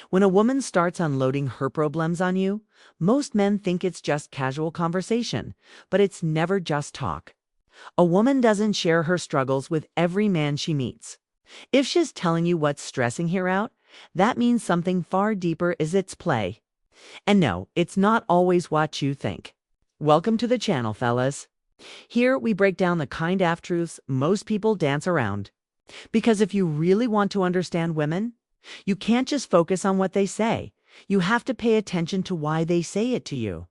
When a woman starts unloading her problems on you, most men think it's just casual conversation, but it's never just talk. A woman doesn't share her struggles with every man she meets. If she's telling you what's stressing her out, that means something far deeper is at play. And no, it's not always what you think. Welcome to the channel, fellas. Here we break down the kind half-truths most people dance around. Because if you really want to understand women, you can't just focus on what they say. You have to pay attention to why they say it to you.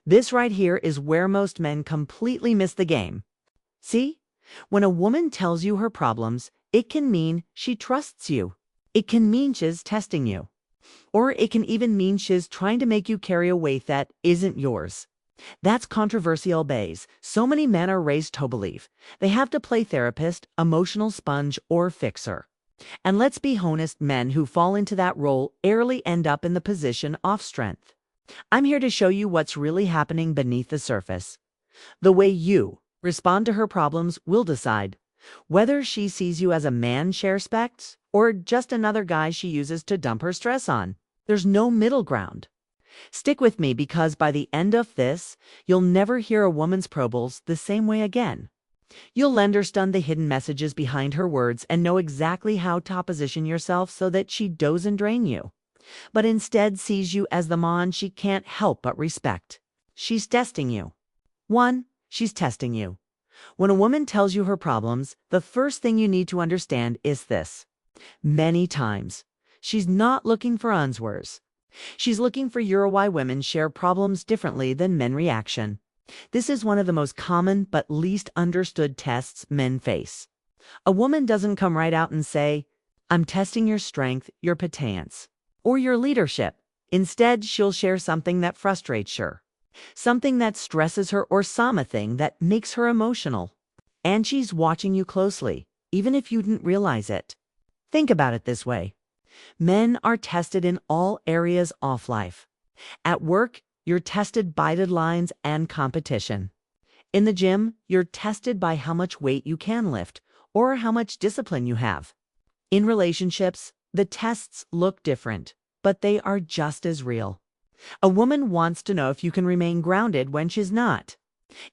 This right here is where most men completely miss the game. See? When a woman tells you her problems, it can mean she trusts you. It can mean she's testing you. Or it can even mean she's trying to make you carry a weight that isn't yours. That's controversial base. So many men are raised to believe they have to play therapist, emotional sponge, or fixer. And let's be honest, men who fall into that role rarely end up in the position of strength. I'm here to show you what's really happening beneath the surface. The way you respond to her problems will decide whether she sees you as a man she respects or just another guy she uses to dump her stress on. There's no middle ground. Stick with me because by the end of this, you'll never hear a woman's problems the same way again. You'll understand the hidden messages behind her words and know exactly how to position yourself so that she doesn't drain you, but instead sees you as the man she can't help but respect. She's testing you. 1. She's testing you. When a woman tells you her problems, the first thing you need to understand is this. Many times, she's not looking for answers. She's looking for your why women share problems differently than men reaction. This is one of the most common but least understood tests men face. A woman doesn't come right out and say, "I'm testing your strength, your patience, or your leadership." Instead, she'll share something that frustrates her, something that stresses her, or something that makes her emotional. And she's watching you closely, even if you didn't realize it. Think about it this way. Men are tested in all areas of life. At work, you're tested by deadlines and competition. In the gym, you're tested by how much weight you can lift or how much discipline you have. In relationships, the tests look different, but they are just as real. A woman wants to know if you can remain grounded when she's not.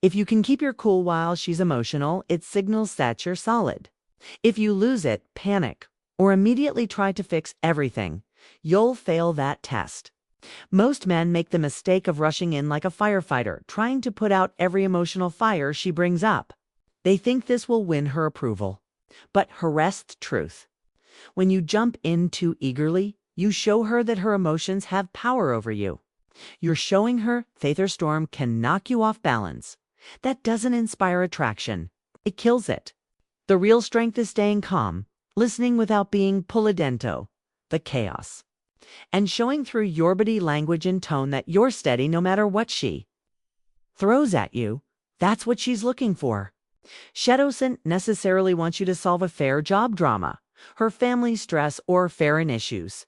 If you can keep your cool while she's emotional, it signals that you're solid. If you lose it, panic, or immediately try to fix everything, you'll fail that test. Most men make the mistake of rushing in like a firefighter, trying to put out every emotional fire she brings up. They think this will win her approval. But here's truth. When you jump in too eagerly, you show her that her emotions have power over you. You're showing her that her storm can knock you off balance. That doesn't inspire attraction. It kills it. The real strength is staying calm, listening without being pullidento, the chaos, and showing through your body language and tone that you're steady no matter what she throws at you. That's what she's looking for. She doesn't necessarily want you to solve a fair job drama, her family stress, or foreign issues.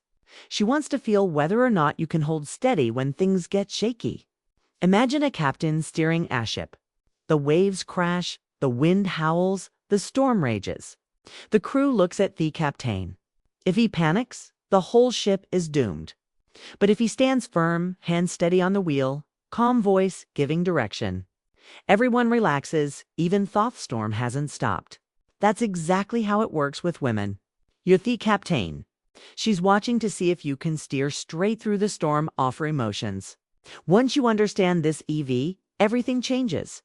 She wants to feel whether or not you can hold steady when things get shaky. Imagine a captain steering a ship. The waves crash, the wind howls, the storm rages. The crew looks at the captain. If he panics, the whole ship is doomed. But if he stands firm, hands steady on the wheel, calm voice giving direction, everyone relaxes, even though the storm hasn't stopped. That's exactly how it works with women. You're the captain. She's watching to see if you can steer straight through the storm of her emotions. Once you understand this, everything changes.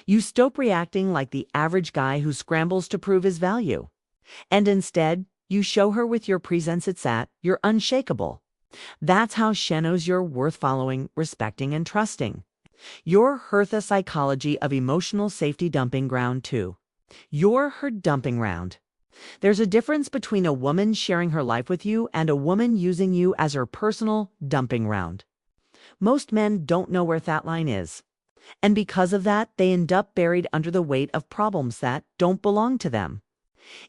You stop reacting like the average guy who scrambles to prove his value. And instead, you show her with your presence that you're unshakable. That's how she knows you're worth following, respecting, and trusting. You're her the psychology of emotional safety dumping ground too. You're her dumping ground. There's a difference between a woman sharing her life with you and a woman using you as her personal dumping ground. Most men don't know where that line is. And because of that, they end up buried under the weight of problems that don't belong to them.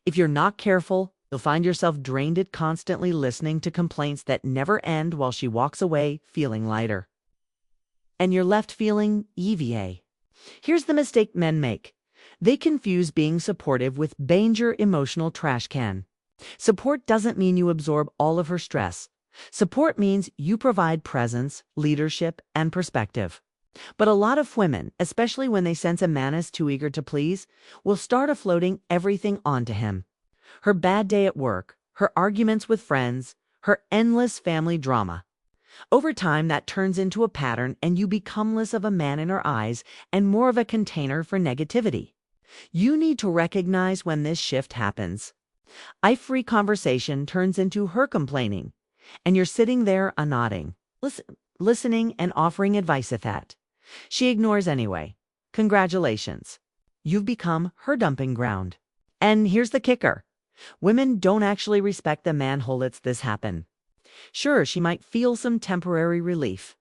If you're not careful, you'll find yourself drained at constantly listening to complaints that never end while she walks away feeling lighter. And you're left feeling EVA. Here's the mistake men make. They confuse being supportive with being your emotional trash can. Support doesn't mean you absorb all of her stress. Support means you provide presence, leadership, and perspective. But a lot of women, especially when they sense a man is too eager to please, will start offloading everything onto him. Her bad day at work, her arguments with friends, her endless family drama. Over time, that turns into a pattern and you become less of a man in her eyes and more of a container for negativity. You need to recognize when this shift happens. I-free conversation turns into her complaining, and you're sitting there nodding, listening and offering advice at that. She ignores anyway. Congratulations. You've become her dumping ground. And here's the kicker. Women don't actually respect the man who lets this happen. Sure, she might feel some temporary relief,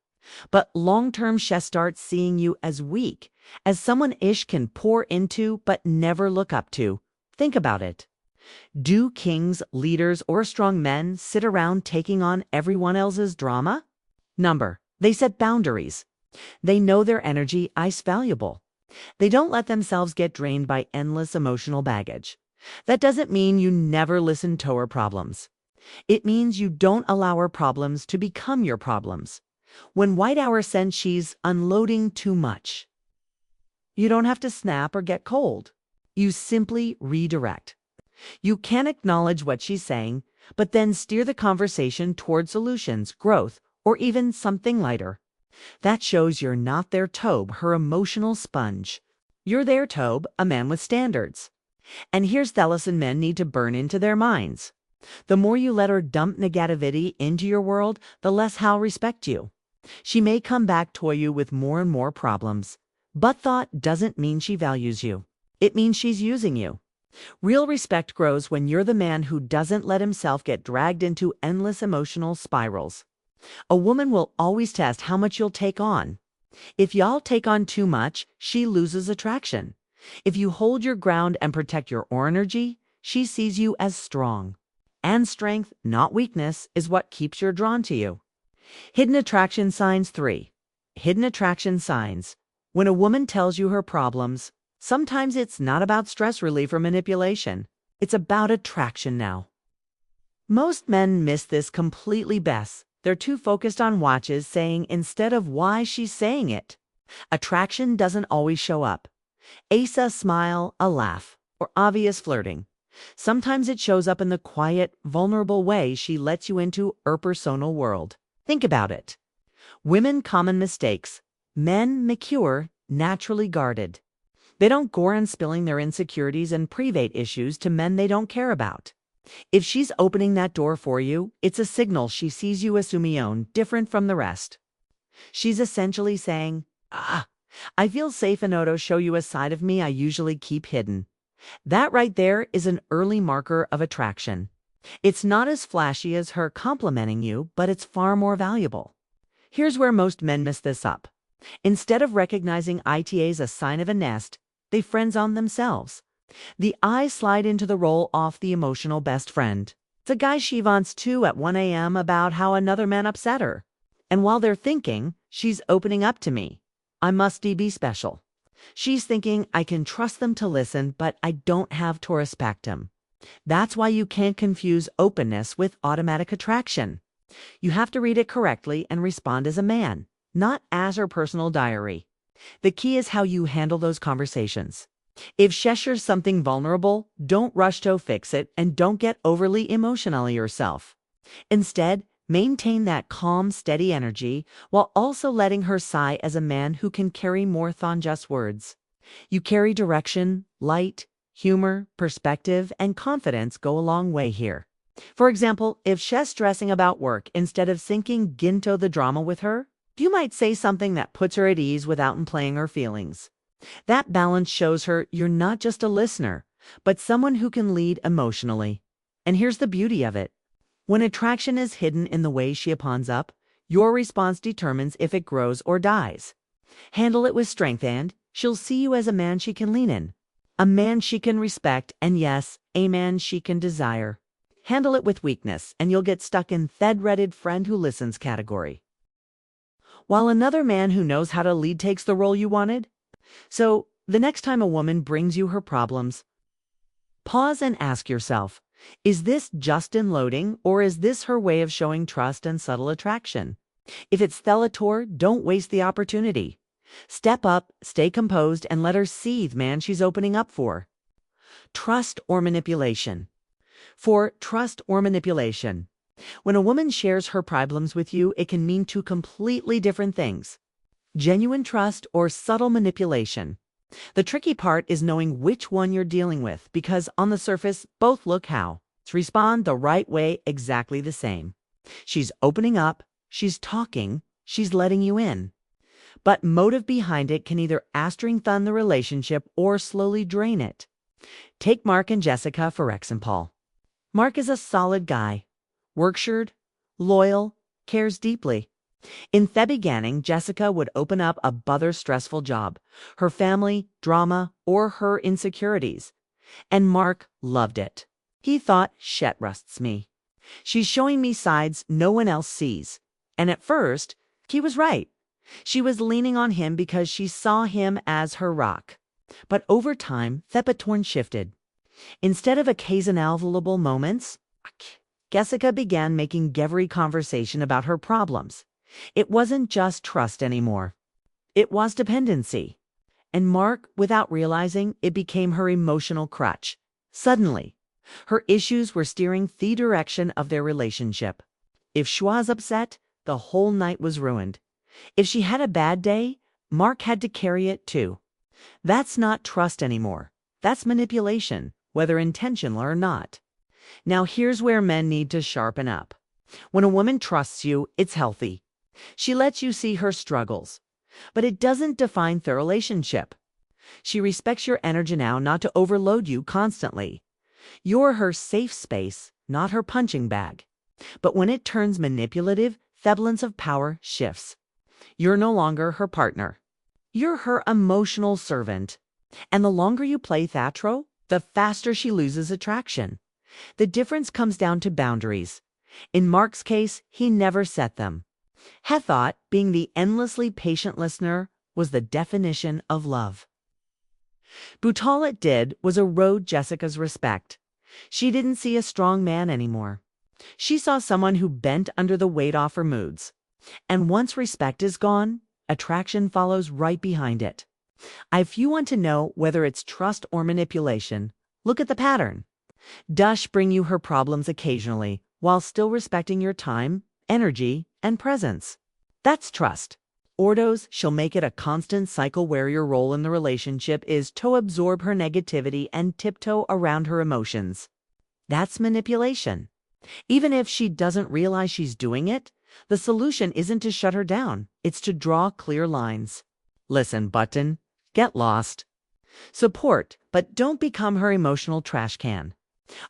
but long-term she starts seeing you as weak, as someone ish can pour into but never look up to. Think about it. Do kings, leaders, or strong men sit around taking on everyone else's drama? They set boundaries. They know their energy is valuable. They don't let themselves get drained by endless emotional baggage. That doesn't mean you never listen to her problems. It means you don't allow her problems to become your problems. When White Hour sense she's unloading too much, you don't have to snap or get cold. You simply redirect. You can acknowledge what she's saying, but then steer the conversation toward solutions, growth, or even something lighter. That shows you're not their Tobe, her emotional sponge. You're their Tobe, a man with standards. And here's the lesson men need to burn into their minds. The more you let her dump negativity into your world, the less she'll respect you. She may come back to you with more and more problems. But thought doesn't mean she values you. It means she's using you. Real respect grows when you're the man who doesn't let himself get dragged into endless emotional spirals. A woman will always test how much you'll take on. If y'all take on too much, she loses attraction. If you hold your ground and protect your energy, she sees you as strong. And strength, not weakness, is what keeps her drawn to you. Hidden attraction signs 3. Hidden attraction signs. When a woman tells you her problems, sometimes it's not about stress relief or manipulation. It's about attraction now. Most men miss this completely best. They're too focused on watches saying instead of why she's saying it. Attraction doesn't always show up. A smile, a laugh, or obvious flirting. Sometimes it shows up in the quiet, vulnerable way she lets you into her personal world. Think about it. Women common mistakes. Men mature, naturally guarded. They don't go on spilling their insecurities and private issues to men they don't care about. If she's opening that door for you, it's a signal she sees you as sumione, different from the rest. She's essentially saying, I feel safe enough to show you a side of me I usually keep hidden. That right there is an early marker of attraction. It's not as flashy as her complimenting you, but it's far more valuable. Here's where most men mess this up. Instead of recognizing ITA as a sign of a nest, they friends on themselves. The eyes slide into the role of the emotional best friend. It's a guy she wants to at 1 a.m. about how another man upset her. And while they're thinking, she's opening up to me. I must be special. She's thinking, I can trust them to listen, but I don't have to respect him. That's why you can't confuse openness with automatic attraction. You have to read it correctly and respond as a man, not as her personal diary. The key is how you handle those conversations. If she shares something vulnerable, don't rush to fix it and don't get overly emotional yourself. Instead, maintain that calm, steady energy while also letting her sigh as a man who can carry more than just words. You carry direction, light, humor, perspective, and confidence go a long way here. For example, if she's stressing about work instead of sinking into the drama with her, you might say something that puts her at ease without playing her feelings. That balance shows her you're not just a listener, but someone who can lead emotionally. And here's the beauty of it. When attraction is hidden in the way she pawns up, your response determines if it grows or dies. Handle it with strength and she'll see you as a man she can lean in, a man she can respect, and yes, a man she can desire. Handle it with weakness and you'll get stuck in thread-redded friend who listens category, while another man who knows how to lead takes the role you wanted. So, the next time a woman brings you her problems, pause and ask yourself, Is this just in loading, or is this her way of showing trust and subtle attraction? If it's Thelator, don't waste the opportunity. Step up, stay composed, and let her see the man she's opening up for. Trust or manipulation. For trust or manipulation. When a woman shares her problems with you, it can mean two completely different things. Genuine trust or subtle manipulation. The tricky part is knowing which one you're dealing with, because on the surface, both look how to respond the right way, exactly the same. She's opening up, she's talking, she's letting you in. But motive behind it can either strengthen the relationship or slowly drain it. Take Mark and Jessica for example. Mark is a solid guy, work-assured, loyal, cares deeply. In the beginning, Jessica would open up a bother stressful job, her family, drama, or her insecurities. And Mark loved it. He thought, "Shit rusts me. She's showing me sides no one else sees." And at first, he was right. She was leaning on him because she saw him as her rock. But over time, the pattern shifted. Instead of occasional moments, Jessica began making every conversation about her problems. It wasn't just trust anymore. It was dependency. And Mark, without realizing, it became her emotional crutch. Suddenly, her issues were steering the direction of their relationship. If she was upset, the whole night was ruined. If she had a bad day, Mark had to carry it too. That's not trust anymore. That's manipulation, whether intentional or not. Now here's where men need to sharpen up. When a woman trusts you, it's healthy. She lets you see her struggles, but it doesn't define the relationship. She respects your energy now, not to overload you constantly. You're her safe space, not her punching bag. But when it turns manipulative, the balance of power shifts. You're no longer her partner. You're her emotional servant. And the longer you play that role, the faster she loses attraction. The difference comes down to boundaries. In Mark's case, he never set them. He thought being the endlessly patient listener was the definition of love. But all it did was erode Jessica's respect. She didn't see a strong man anymore. She saw someone who bent under the weight of her moods. And once respect is gone, attraction follows right behind it. If you want to know whether it's trust or manipulation, look at the pattern. Does she bring you her problems occasionally, while still respecting your time, energy, and presence? That's trust. Or does she'll make it a constant cycle where your role in the relationship is to absorb her negativity and tiptoe around her emotions? That's manipulation. Even if she doesn't realize she's doing it, the solution isn't to shut her down, it's to draw clear lines. Listen, button, get lost. Support, but don't become her emotional trash can.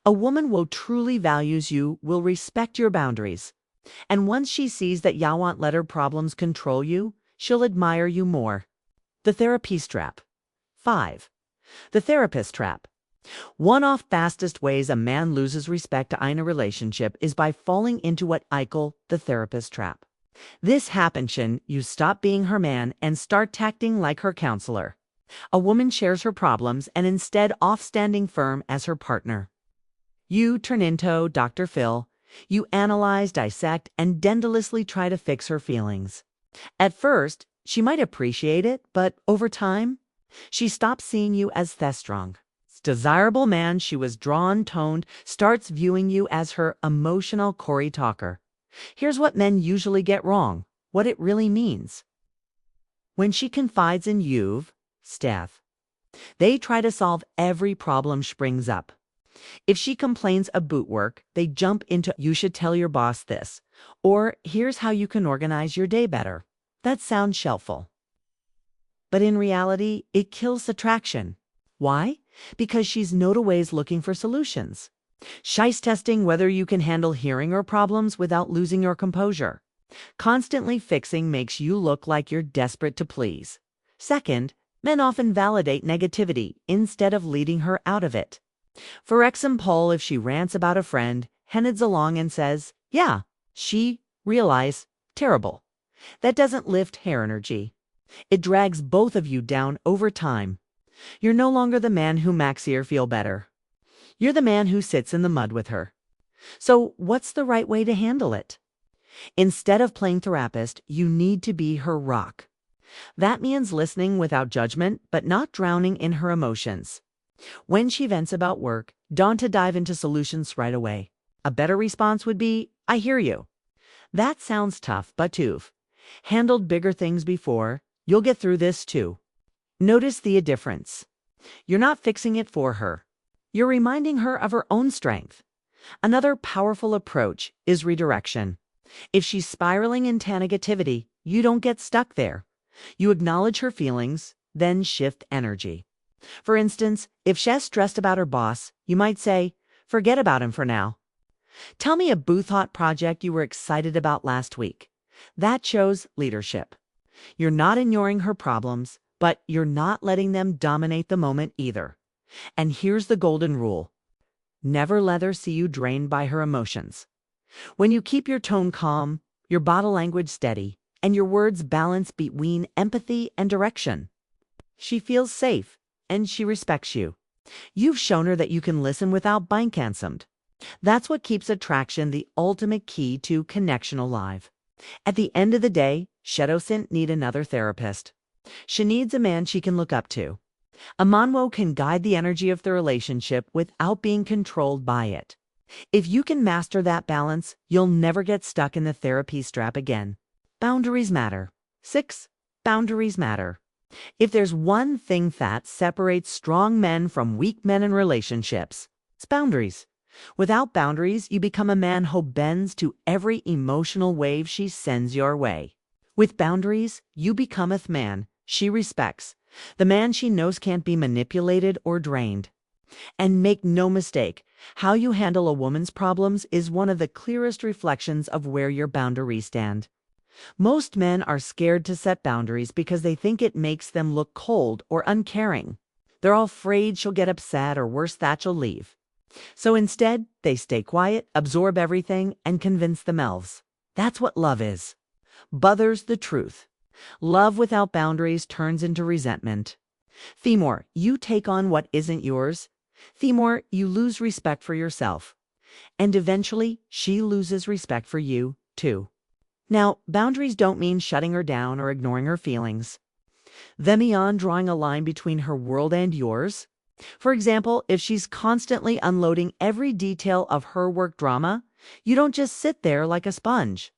A woman who truly values you will respect your boundaries. And once she sees that you won't let her problems control you, she'll admire you more. The therapist trap. 5. The therapist trap. One of the fastest ways a man loses respect in a relationship is by falling into what I call the therapist trap. This happens when you stop being her man and start acting like her counselor. A woman shares her problems and instead of standing firm as her partner. You turn into Dr. Phil. You analyze, dissect, and endlessly try to fix her feelings. At first, she might appreciate it, but over time, she stops seeing you as the strong, desirable man she was toned, starts viewing you as her emotional Cory talker. Here's what men usually get wrong, what it really means. When she confides in you, Steph, they try to solve every problem she brings up. If she complains about work, they jump into "you should tell your boss this," or "here's how you can organize your day better." That sounds shelfful. But in reality, it kills attraction. Why? Because she's not always looking for solutions. She's testing whether you can handle hearing her problems without losing your composure. Constantly fixing makes you look like you're desperate to please. Second, men often validate negativity instead of leading her out of it. For example, if she rants about a friend, heads along and says, "Yeah, she realize terrible." That doesn't lift her energy. It drags both of you down over time. You're no longer the man who makes her feel better. You're the man who sits in the mud with her. So what's the right way to handle it? Instead of playing therapist, you need to be her rock. That means listening without judgment, but not drowning in her emotions. When she vents about work, don't dive into solutions right away. A better response would be, I hear you. That sounds tough, but you've handled bigger things before. You'll get through this too. Notice the difference. You're not fixing it for her. You're reminding her of her own strength. Another powerful approach is redirection. If she's spiraling into negativity, you don't get stuck there. You acknowledge her feelings, then shift energy. For instance, if she's stressed about her boss, you might say, forget about him for now. Tell me a Blue Thought project you were excited about last week. That shows leadership. You're not ignoring her problems, but you're not letting them dominate the moment either. And here's the golden rule. Never let her see you drained by her emotions. When you keep your tone calm, your body language steady, and your words balanced between empathy and direction, she feels safe and she respects you. You've shown her that you can listen without being canceled. That's what keeps attraction the ultimate key to connection alive. At the end of the day, she doesn't need another therapist. She needs a man she can look up to. A man who can guide the energy of the relationship without being controlled by it. If you can master that balance, you'll never get stuck in the therapy trap again. Boundaries matter. 6. Boundaries matter. If there's one thing that separates strong men from weak men in relationships, it's boundaries. Without boundaries, you become a man who bends to every emotional wave she sends your way. With boundaries, you become a man she respects, the man she knows can't be manipulated or drained. And make no mistake, how you handle a woman's problems is one of the clearest reflections of where your boundaries stand. Most men are scared to set boundaries because they think it makes them look cold or uncaring. They're all afraid she'll get upset or worse that she'll leave. So instead, they stay quiet, absorb everything, and convince themselves. That's what love is. Buther's the truth. Love without boundaries turns into resentment. The more you take on what isn't yours, the more you lose respect for yourself. And eventually, she loses respect for you, too. Now, boundaries don't mean shutting her down or ignoring her feelings. They mean drawing a line between her world and yours. For example, if she's constantly unloading every detail of her work drama, you don't just sit there like a sponge.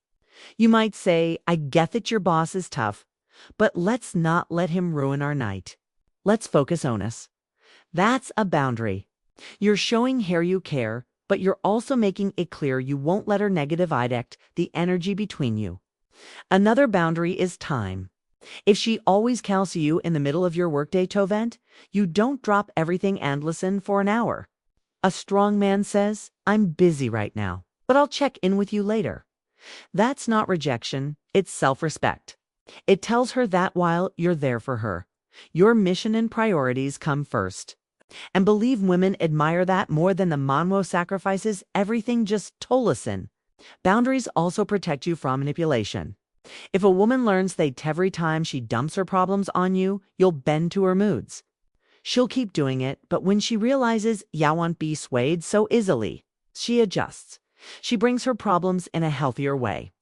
You might say, I get that your boss is tough, but let's not let him ruin our night. Let's focus on us. That's a boundary. You're showing her you care, but you're also making it clear you won't let her negative direct the energy between you. Another boundary is time. If she always calls you in the middle of your workday to vent, you don't drop everything and listen for an hour. A strong man says, I'm busy right now, but I'll check in with you later. That's not rejection, it's self-respect. It tells her that while you're there for her, your mission and priorities come first. And believe women admire that more than the man who sacrifices everything just to listen. Boundaries also protect you from manipulation. If a woman learns that every time she dumps her problems on you, you'll bend to her moods. She'll keep doing it, but when she realizes you won't be swayed so easily, she adjusts. She brings her problems in a healthier way.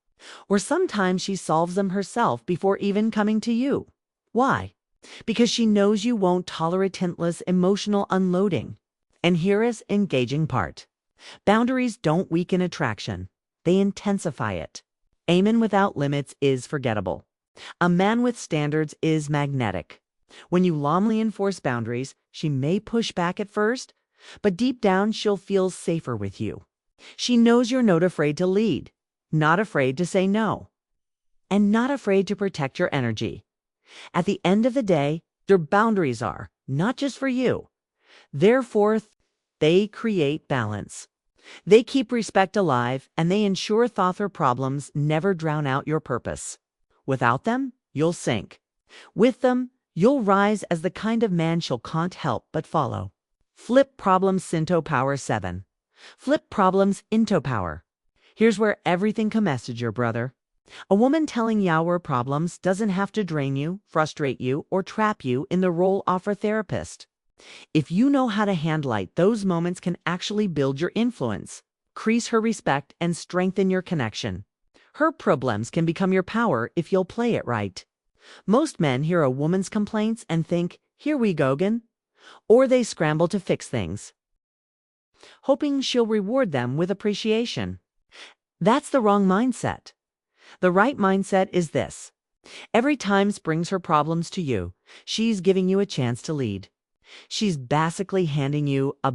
Or sometimes she solves them herself before even coming to you. Why? Because she knows you won't tolerate taintless emotional unloading. And here is engaging part. Boundaries don't weaken attraction. They intensify it. A man without limits is forgettable. A man with standards is magnetic. When you calmly enforce boundaries, she may push back at first, but deep down she'll feel safer with you. She knows you're not afraid to lead, not afraid to say no, and not afraid to protect your energy. At the end of the day, their boundaries are not just for you. Therefore, they create balance. They keep respect alive, and they ensure thought or problems never drown out your purpose. Without them, you'll sink. With them, you'll rise as the kind of man she'll can't help but follow. Flip problems into power 7. Flip problems into power. Here's where everything commences, your brother. A woman telling you her problems doesn't have to drain you, frustrate you, or trap you in the role of a therapist. If you know how to handle those moments can actually build your influence, increase her respect, and strengthen your connection. Her problems can become your power if you'll play it right. Most men hear a woman's complaints and think, here we go again, or they scramble to fix things, hoping she'll reward them with appreciation. That's the wrong mindset. The right mindset is this. Every time brings her problems to you, she's giving you a chance to lead. She's basically handing you a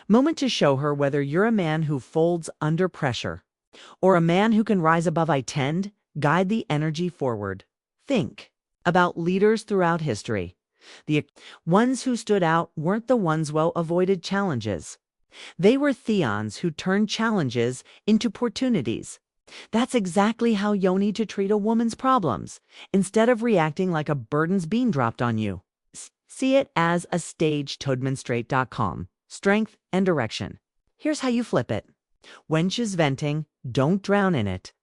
moment to show her whether you're a man who folds under pressure or a man who can rise above. Guide the energy forward. Think about leaders throughout history. The ones who stood out weren't the ones avoided challenges. They were theons who turned challenges into opportunities. That's exactly how you need to treat a woman's problems, instead of reacting like a burden's being dropped on you. See it as a stage to demonstrate.com. Strength and direction. Here's how you flip it. When she's venting, don't drown in it.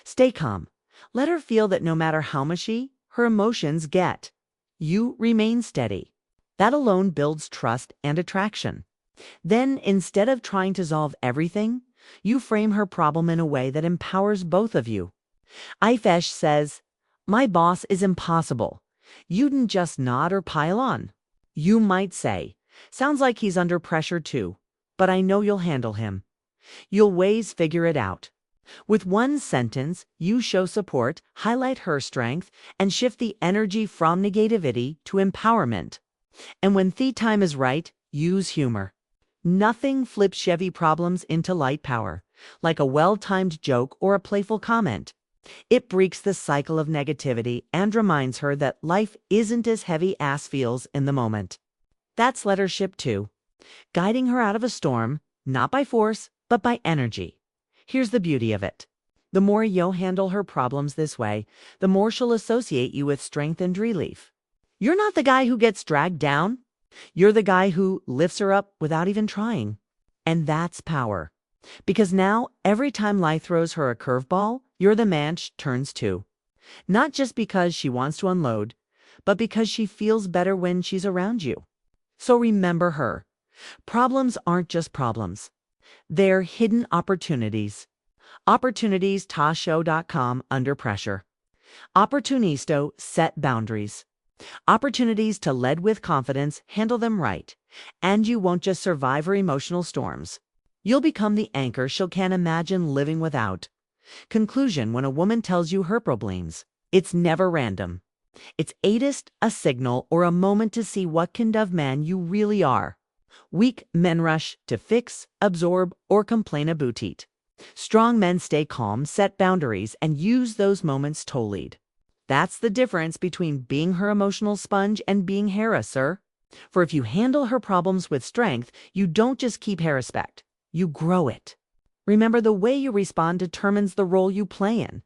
Stay calm. Let her feel that no matter how much her emotions get, you remain steady. That alone builds trust and attraction. Then, instead of trying to solve everything, you frame her problem in a way that empowers both of you. Ifesh says, my boss is impossible. You didn't just nod or pile on. You might say, sounds like he's under pressure too, but I know you'll handle him. You'll ways figure it out. With one sentence, you show support, highlight her strength, and shift the energy from negativity to empowerment. And when the time is right, use humor. Nothing flips Chevy problems into light power, like a well-timed joke or a playful comment. It breaks the cycle of negativity and reminds her that life isn't as heavy as feels in the moment. That's leadership too, guiding her out of a storm, not by force, but by energy. Here's the beauty of it. The more you handle her problems this way, the more she'll associate you with strength and relief. You're not the guy who gets dragged down. You're the guy who lifts her up without even trying. And that's power. Because now, every time life throws her a curveball, you're the man she turns to. Not just because she wants to unload, but because she feels better when she's around you. So remember her. Problems aren't just problems. They're hidden opportunities. Opportunities tashow.com under pressure. Opportunisto set boundaries. Opportunities to lead with confidence, handle them right. And you won't just survive her emotional storms. You'll become the anchor she can't imagine living without. Conclusion: when a woman tells you her problems, it's never random. It's a signal or a moment to see what kind of man you really are. Weak men rush to fix, absorb, or complain about it. Strong men stay calm, set boundaries, and use those moments to lead. That's the difference between being her emotional sponge and being Hera, sir. For if you handle her problems with strength, you don't just keep her respect, you grow it. Remember, the way you respond determines the role you play in.